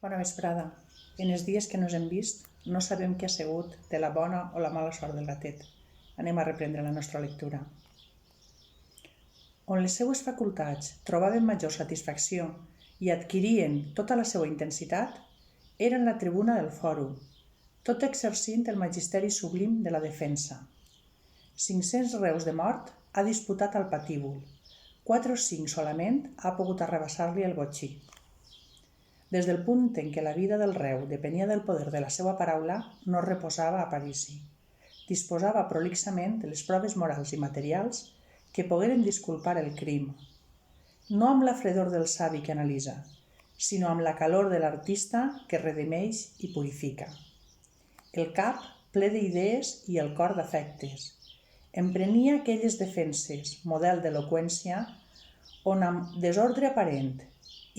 Bona vesprada. En els dies que no ens hem vist, no sabem què ha sigut de la bona o la mala sort del gatet. Anem a reprendre la nostra lectura. On les seues facultats trobaven major satisfacció i adquirien tota la seva intensitat, era en la tribuna del fòrum, tot exercint el magisteri sublim de la defensa. 500 reus de mort ha disputat al patíbul, 4 o 5 solament ha pogut arrabassar-li el botxí. Des del punt en què la vida del reu depenia del poder de la seva paraula, no reposava a Parisi. Disposava prolixament de les proves morals i materials que pogueren disculpar el crim, no amb la fredor del savi que analitza, sinó amb la calor de l'artista que redimeix i purifica. El cap ple d'idees i el cor d'afectes. Emprenia aquelles defenses, model d'eloqüència, on amb desordre aparent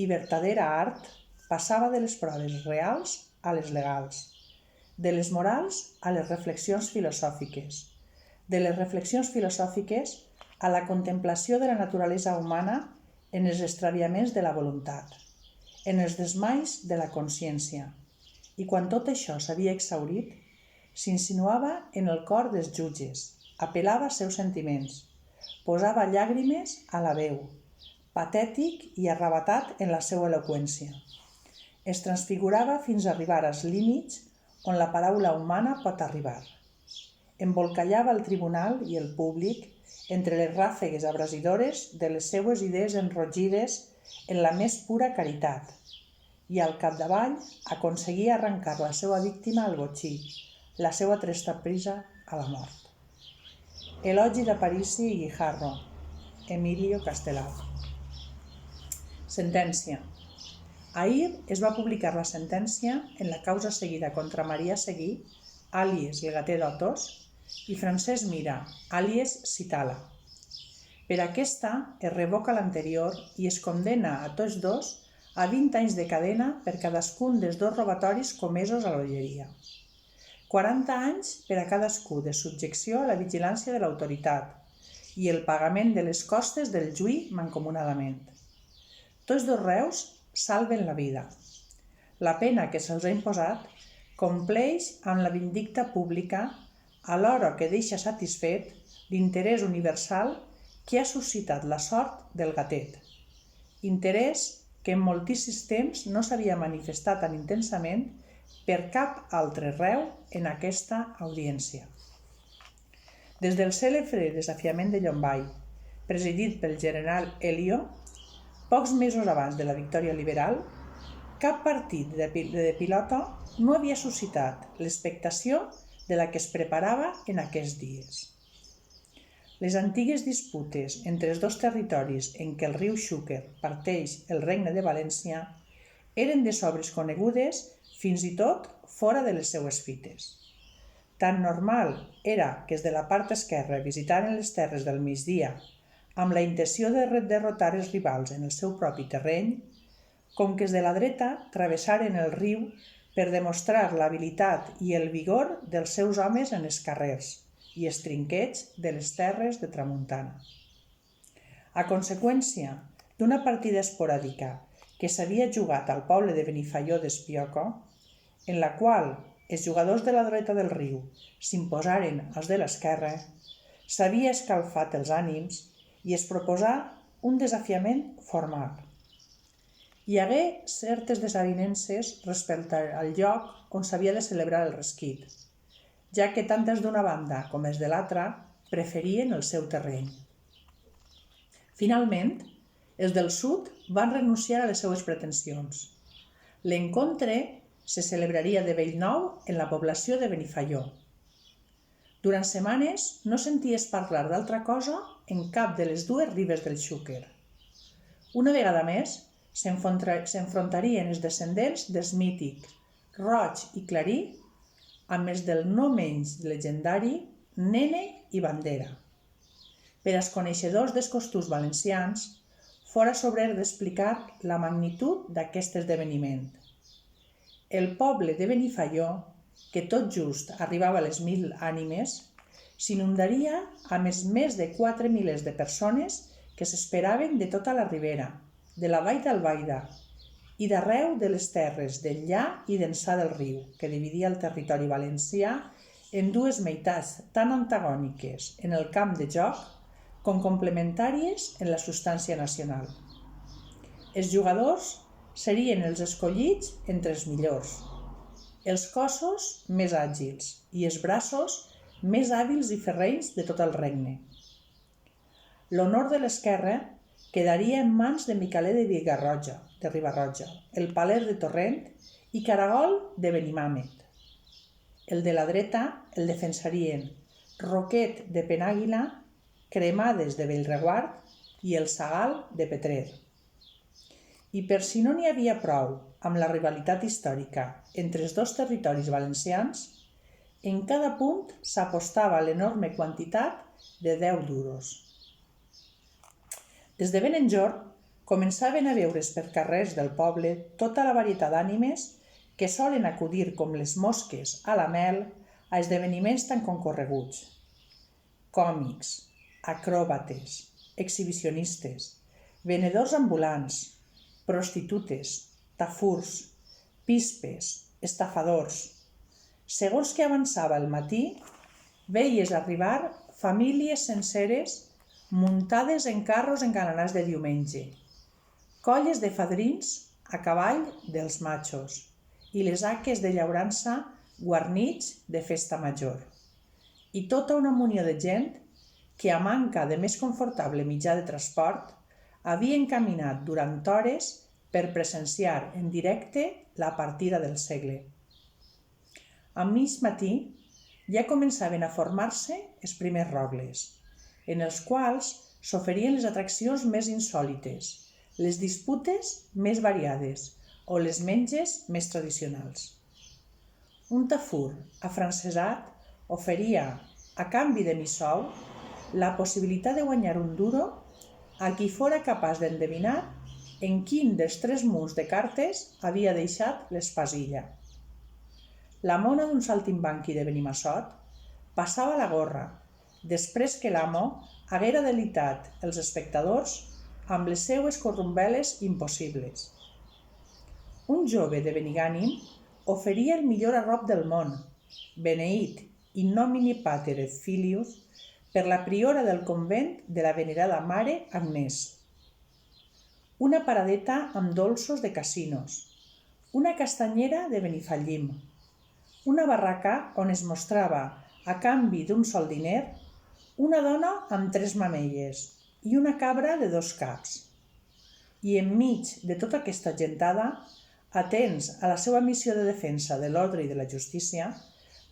i vertadera art passava de les proves reals a les legals, de les morals a les reflexions filosòfiques, de les reflexions filosòfiques a la contemplació de la naturalesa humana en els extraviaments de la voluntat, en els desmais de la consciència, i quan tot això s'havia exhaurit, s'insinuava en el cor dels jutges, apel·lava als seus sentiments, posava llàgrimes a la veu, patètic i arravatat en la seva eloqüència. Es transfigurava fins a arribar als límits on la paraula humana pot arribar. Embolcallava el tribunal i el públic entre les ràfegues abrasidores de les seues idees enrogides en la més pura caritat i al capdavall aconseguia arrencar la seva víctima al botxí, la seva trista prisa a la mort. Elogi de Parisi i Guijarro, Emilio Castelao. Sentència. Ahir es va publicar la sentència en la causa seguida contra Maria Seguí, àlies el gatet d'Otos, i Francesc Mira, àlies Citala. Per aquesta es revoca l'anterior i es condemna a tots dos a 20 anys de cadena per cadascun dels 2 robatoris comesos a l'Olleria. 40 anys per a cadascú de subjecció a la vigilància de l'autoritat i el pagament de les costes del juí mancomunadament. Tots 2 reus salven la vida. La pena que se'ls ha imposat compleix amb la vindicta pública alhora que deixa satisfet l'interès universal que ha suscitat la sort del gatet. Interès que en moltíssims temps no s'havia manifestat tan intensament per cap altre reu en aquesta audiència. Des del cèlebre desafiament de Llombai, presidit pel general Elio, pocs mesos abans de la victòria liberal, cap partit de pilota no havia suscitat l'expectació de la que es preparava en aquests dies. Les antigues disputes entre els 2 territoris en què el riu Xúquer parteix el regne de València eren de sobres conegudes fins i tot fora de les seues fites. Tan normal era que els de la part esquerra visitaren les terres del migdia amb la intenció de derrotar els rivals en el seu propi terreny, com que els de la dreta travessaren el riu per demostrar l'habilitat i el vigor dels seus homes en els carrers i els trinquets de les terres de tramuntana. A conseqüència d'una partida esporàdica que s'havia jugat al poble de Benifaió d'Espioco, en la qual els jugadors de la dreta del riu s'imposaren als de l'esquerra, s'havia escalfat els ànims i es proposà un desafiament formal. Hi hagué certes desavinences respecte al lloc on s'havia de celebrar el resquit, ja que tant els d'una banda com els de l'altra preferien el seu terreny. Finalment, els del sud van renunciar a les seues pretensions. L'encontre se celebraria de bell nou en la població de Benifaió. Durant setmanes no senties parlar d'altra cosa en cap de les 2 ribes del Xúquer. Una vegada més, s'enfrontarien els descendents dels mítics Roig i Clarí amb els del no menys llegendari Nene i Bandera. Per als coneixedors dels costums valencians, fora sobrer d'explicar la magnitud d'aquest esdeveniment. El poble de Benifaió, que tot just arribava a les 1.000 ànimes, s'inundaria amb els més de 4 milers de persones que s'esperaven de tota la ribera, de la vall d'Albaida i d'arreu de les terres d'enllà i d'ençà del riu, que dividia el territori valencià en dues meitats tan antagòniques en el camp de joc com complementàries en la substància nacional. Els jugadors serien els escollits entre els millors, els cossos més àgils i els braços més hàbils i ferrenys de tot el regne. L'honor de l'esquerra quedaria en mans de Micaler de Riba-roja, el Paler de Torrent i Caragol de Benimàmet. El de la dreta el defensarien Roquet de Penàguila, Cremades de Bellreguard i el Sagal de Petrer. I per si no n'hi havia prou amb la rivalitat històrica entre els dos territoris valencians, en cada punt s'apostava l'enorme quantitat de 10 duros. Des de ben enjorn començaven a veure's per carrers del poble tota la varietat d'ànimes que solen acudir com les mosques a la mel a esdeveniments tan concorreguts. Còmics, acròbates, exhibicionistes, venedors ambulants, prostitutes, tafurs, pispes, estafadors. Segons que avançava el matí, veies arribar famílies senceres muntades en carros engalanats de diumenge, colles de fadrins a cavall dels matxos i les haques de llaurança guarnits de festa major. I tota una munió de gent que, a manca de més confortable mitjà de transport, havien caminat durant hores per presenciar en directe la partida del segle. A mig matí ja començaven a formar-se els primers rogles, en els quals s'oferien les atraccions més insòlites, les disputes més variades o les menges més tradicionals. Un tafur afrancesat oferia, a canvi de missou, la possibilitat de guanyar un duro a qui fora capaç d'endevinar en quin dels 3 munts de cartes havia deixat l'espasilla. La mona d'un saltimbanqui de Benimassot passava la gorra després que l'amo haguera delitat els espectadors amb les seues corrumbeles impossibles. Un jove de Benigànim oferia el millor arrop del món, beneït in nomine pater et filius per la priora del convent de la venerada Mare Agnès. Una paradeta amb dolços de Casinos, una castanyera de Benifallim, una barraca on es mostrava, a canvi d'un sol diner, una dona amb 3 mamelles i una cabra de 2 caps. I enmig de tota aquesta gentada, atents a la seva missió de defensa de l'ordre i de la justícia,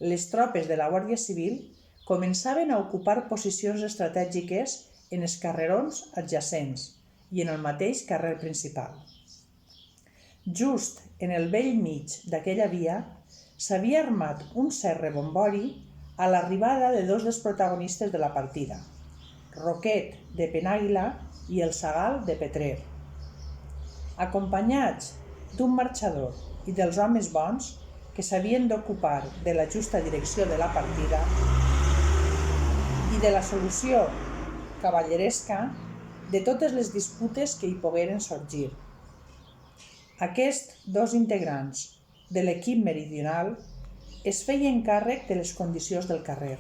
les tropes de la Guàrdia Civil començaven a ocupar posicions estratègiques en els carrerons adjacents i en el mateix carrer principal. Just en el bell mig d'aquella via s'havia armat un cert rebombori a l'arribada de 2 dels protagonistes de la partida, Roquet de Penàguila i el Sagal de Petrer. Acompanyats d'un marxador i dels homes bons que s'havien d'ocupar de la justa direcció de la partida i de la solució cavalleresca de totes les disputes que hi pogueren sorgir. Aquests 2 integrants de l'equip meridional es feien càrrec de les condicions del carrer.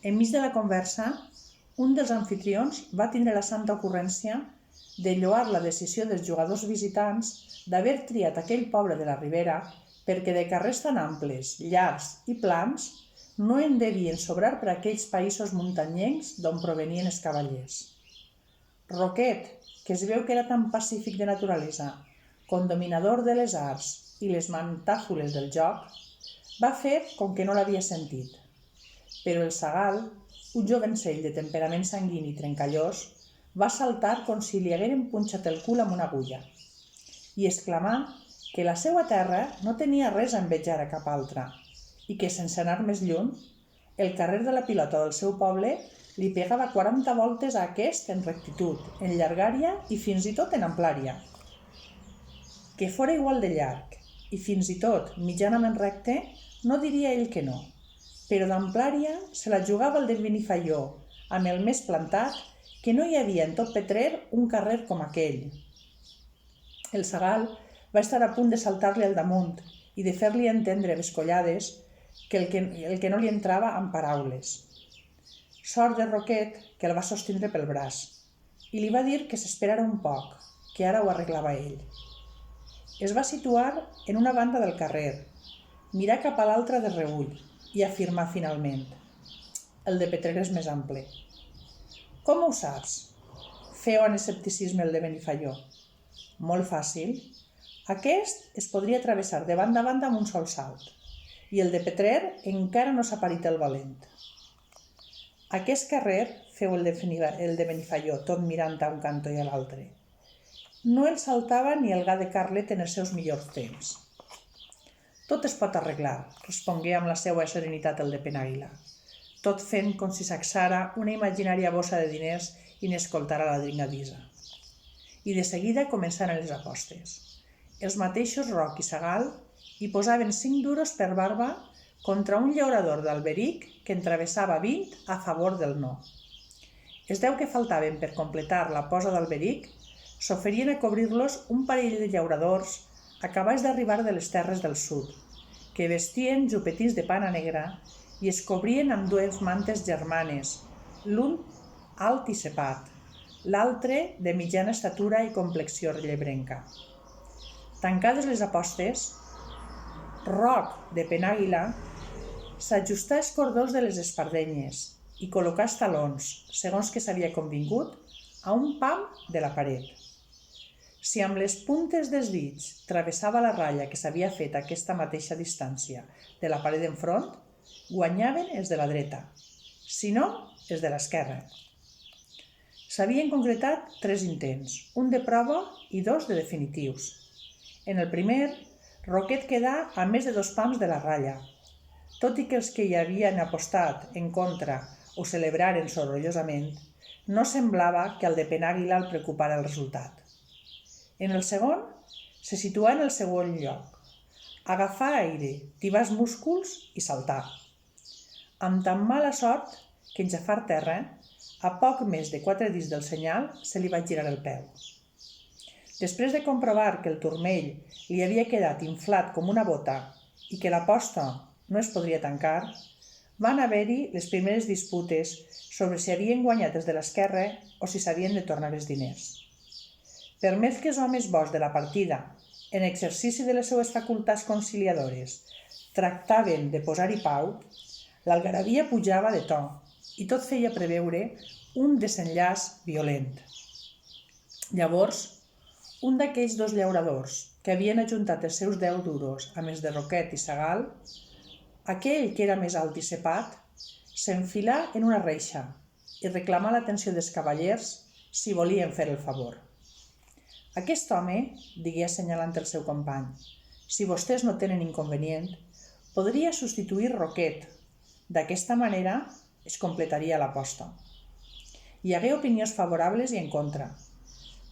Enmig de la conversa, un dels anfitrions va tindre la santa ocurrència de lloar la decisió dels jugadors visitants d'haver triat aquell poble de la Ribera perquè de carrers tan amples, llargs i plans no en devien sobrar per aquells països muntanyencs d'on provenien els cavallers. Roquet, que es veu que era tan pacífic de naturalesa, com dominador de les arts i les mantàfoles del joc, va fer com que no l'havia sentit. Però el Sagal, un jovencell de temperament sanguini i trencallós, va saltar com si li hagueren punxat el cul amb una agulla i exclamà que la seva terra no tenia res a envejar a cap altra i que, sense anar més lluny, el carrer de la Pilota del seu poble li pegava 40 voltes a aquest en rectitud, en llargària i fins i tot en amplària. Que fora igual de llarg i fins i tot mitjanament recte, no diria ell que no, però d'amplària se la jugava el de Benifaió, amb el més plantat, que no hi havia en tot Petrer un carrer com aquell. El segal va estar a punt de saltar-li al damunt i de fer-li entendre bescollades el que no li entrava en paraules. Sort de Roquet, que el va sostindre pel braç, i li va dir que s'esperara un poc, que ara ho arreglava ell. Es va situar en una banda del carrer, mirar cap a l'altra de reüll i afirmar finalment: el de Petrer és més ample. Com ho saps? Feu en escepticisme el de Benifaió. Molt fàcil. Aquest es podria travessar de banda a banda amb un sol salt, i el de Petrer encara no s'ha parit el valent. Aquest carrer, feu el de Benifaió, tot mirant a un cantó i a l'altre. No el saltava ni el gat de Carlet en els seus millors temps. Tot es pot arreglar, respongué amb la seva serenitat el de Penàguila, tot fent com si sacsara una imaginària bossa de diners i n'escoltara la dringadissa. I de seguida començaren les apostes. Els mateixos Roc i Segal hi posaven 5 duros per barba contra un llaurador d'Alberic que en travessava 20 a favor del no. Els 10 que faltaven per completar la posa d'Alberic s'oferien a cobrir-los un parell de llauradors acabats d'arribar de les terres del sud, que vestien jupetins de pana negra i es cobrien amb 2 mantes germanes, l'un alt i cepat, l'altre de mitjana estatura i complexió llebrenca. Tancades les apostes, Roc de Penàguila s'ajustà els cordons de les espardenyes i col·locà els talons, segons que s'havia convingut, a un pam de la paret. Si amb les puntes dels dits travessava la ratlla que s'havia fet a aquesta mateixa distància de la paret enfront, guanyaven els de la dreta, si no, els de l'esquerra. S'havien concretat 3 intents, un de prova i 2 de definitius. En el primer, Roquet quedà a més de 2 pams de la ratlla, tot i que els que hi havien apostat en contra ho celebraren sorollosament, no semblava que al de Penàguila el preocupara el resultat. En el segon, se situà en el segon lloc, agafar aire, tibar els músculs i saltar. Amb tan mala sort que en xafar terra, a poc més de 4 dits del senyal, se li va girar el peu. Després de comprovar que el turmell li havia quedat inflat com una bota i que l'aposta no es podria tancar, van haver-hi les primeres disputes sobre si havien guanyat els de l'esquerra o si s'havien de tornar els diners. Per més que els homes bons de la partida, en exercici de les seues facultats conciliadores, tractaven de posar-hi pau, l'algarabia pujava de to i tot feia preveure un desenllaç violent. Llavors, un d'aquells 2 llauradors que havien ajuntat els seus 10 duros amb els de Roquet i Segal, aquell que era més alt i cepat, s'enfilà en una reixa i reclamà l'atenció dels cavallers si volien fer el favor. Aquest home, digué assenyalant el seu company, si vostès no tenen inconvenient, podria substituir Roquet. D'aquesta manera es completaria l'aposta. Hi hagué opinions favorables i en contra.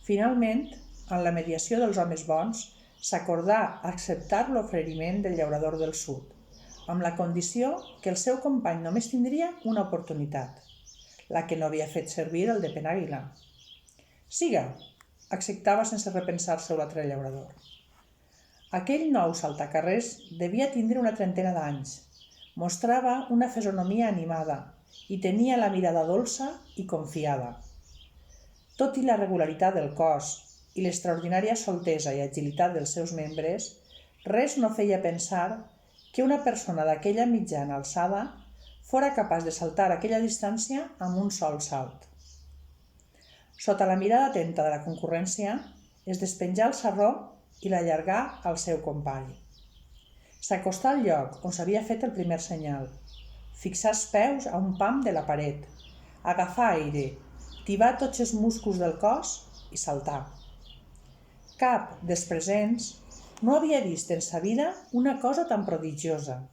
Finalment, en la mediació dels homes bons, s'acordà acceptar l'oferiment del llaurador del sud, amb la condició que el seu company només tindria una oportunitat, la que no havia fet servir el de Penàguila. Siga, acceptava sense repensar-se l'altre llaurador. Aquell nou saltacarrers devia tindre una trentena d'anys, mostrava una fisonomia animada i tenia la mirada dolça i confiada. Tot i la regularitat del cos i l'extraordinària soltesa i agilitat dels seus membres, res no feia pensar que una persona d'aquella mitjana alçada fora capaç de saltar aquella distància amb un sol salt. Sota la mirada atenta de la concurrència, es despenjà el sarró i l'allargà al seu company. S'acostà al lloc on s'havia fet el primer senyal, fixar els peus a un pam de la paret, agafar aire, tibar tots els músculs del cos i saltar. Cap dels presents no havia vist en sa vida una cosa tan prodigiosa.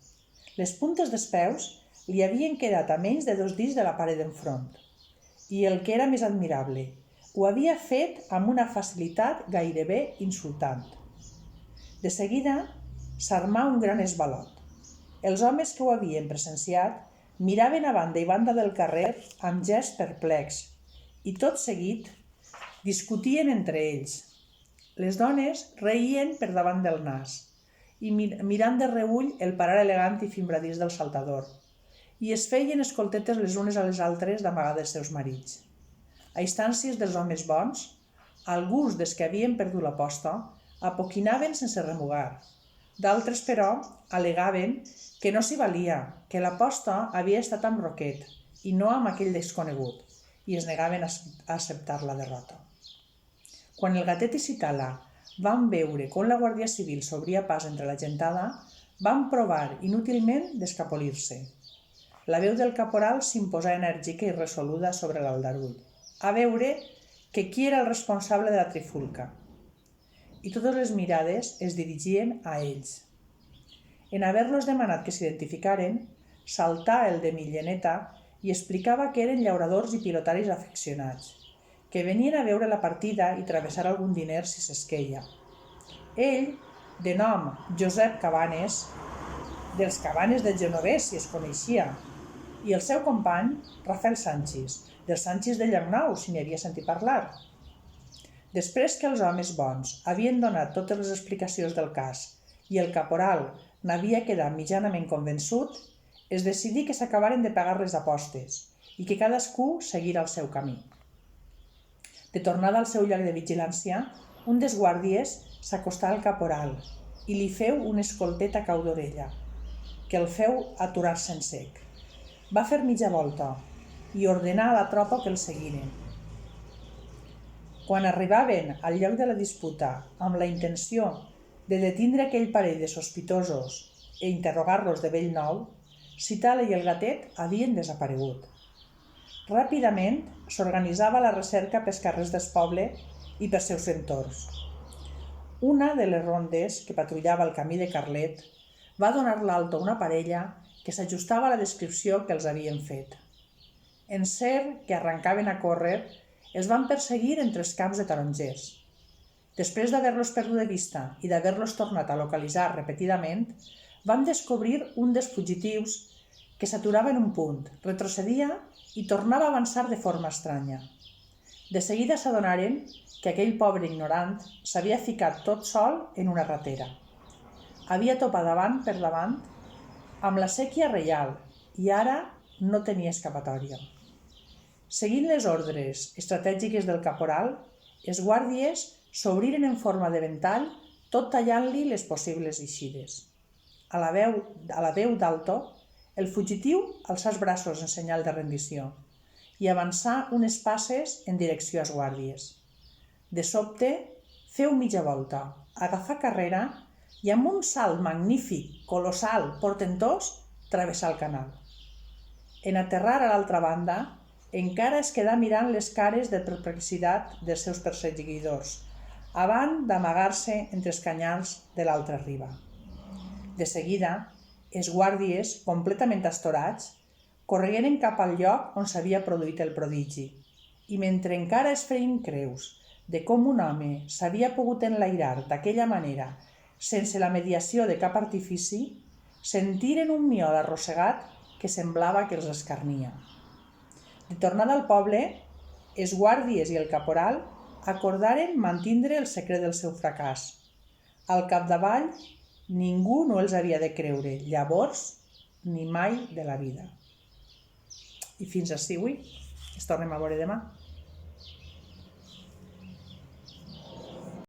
Les puntes dels peus li havien quedat a menys de 2 dits de la paret d'enfront. I el que era més admirable, ho havia fet amb una facilitat gairebé insultant. De seguida, s'armà un gran esvalot. Els homes que ho havien presenciat miraven a banda i banda del carrer amb gest perplex i tot seguit discutien entre ells. Les dones reien per davant del nas i mirant de reüll el parar elegant i fimbradís del saltador, i es feien escoltetes les unes a les altres d'amagar dels seus marits. A instàncies dels homes bons, alguns dels que havien perdut l'aposta apoquinaven sense remugar. D'altres, però, al·legaven que no s'hi valia, que l'aposta havia estat amb Roquet i no amb aquell desconegut, i es negaven a acceptar la derrota. Quan el Gatet i Citala van veure com la Guàrdia Civil s'obria pas entre la gentada, van provar inútilment d'escapolir-se. La veu del caporal s'imposà enèrgica i resoluda sobre l'aldarull, a veure que qui era el responsable de la trifulca. I totes les mirades es dirigien a ells. En haver-los demanat que s'identificaren, saltà el de Milleneta i explicava que eren llauradors i pilotaris afeccionats, que venien a veure la partida i travessar algun diner si s'esqueia. Ell, de nom Josep Cabanes, dels Cabanes del Genovès si es coneixia, i el seu company, Rafael Sanchis, dels Sanchis de Llocnou, si n'hi havia sentit parlar. Després que els homes bons havien donat totes les explicacions del cas i el caporal n'havia quedat mitjanament convençut, es decidí que s'acabaren de pagar les apostes i que cadascú seguira el seu camí. De tornada al seu lloc de vigilància, un dels guàrdies s'acostà al caporal i li feu un escoltet a cau d'orella, que el feu aturar-se en sec. Va fer mitja volta i ordenà a la tropa que el seguiren. Quan arribaven al lloc de la disputa amb la intenció de detindre aquell parell de sospitosos i interrogar-los de bell nou, Citala i el Gatet havien desaparegut. Ràpidament s'organitzava la recerca pels carrers del poble i pels seus entorns. Una de les rondes que patrullava el camí de Carlet va donar l'alto a una parella que s'ajustava a la descripció que els havien fet. En ser que arrencaven a córrer, els van perseguir entre els camps de tarongers. Després d'haver-los perdut de vista i d'haver-los tornat a localitzar repetidament, van descobrir un dels fugitius que s'aturava en un punt, retrocedia i tornava a avançar de forma estranya. De seguida s'adonaren que aquell pobre ignorant s'havia ficat tot sol en una ratera. Havia topat davant per davant amb la séquia reial i ara no tenia escapatòria. Seguint les ordres estratègiques del caporal, els guàrdies s'obriren en forma de ventall, tot tallant-li les possibles eixides. A la veu d'alto, el fugitiu alçà els braços en senyal de rendició i avançà unes passes en direcció als guàrdies. De sobte, feu mitja volta, agafà carrera i amb un salt magnífic, colossal, portentós, travessà el canal. En aterrar a l'altra banda, encara es quedà mirant les cares de perplexitat dels seus perseguidors, abans d'amagar-se entre els canyars de l'altra riba. De seguida, els guàrdies, completament astorats, corregueren cap al lloc on s'havia produït el prodigi, i mentre encara es feien creus de com un home s'havia pogut enlairar d'aquella manera sense la mediació de cap artifici, sentiren un miol arrossegat que semblava que els escarnia. De tornada al poble, els guàrdies i el caporal acordaren mantindre el secret del seu fracàs. Al capdavall, ningú no els havia de creure, llavors ni mai de la vida. I fins ací avui. Ens tornem a veure demà.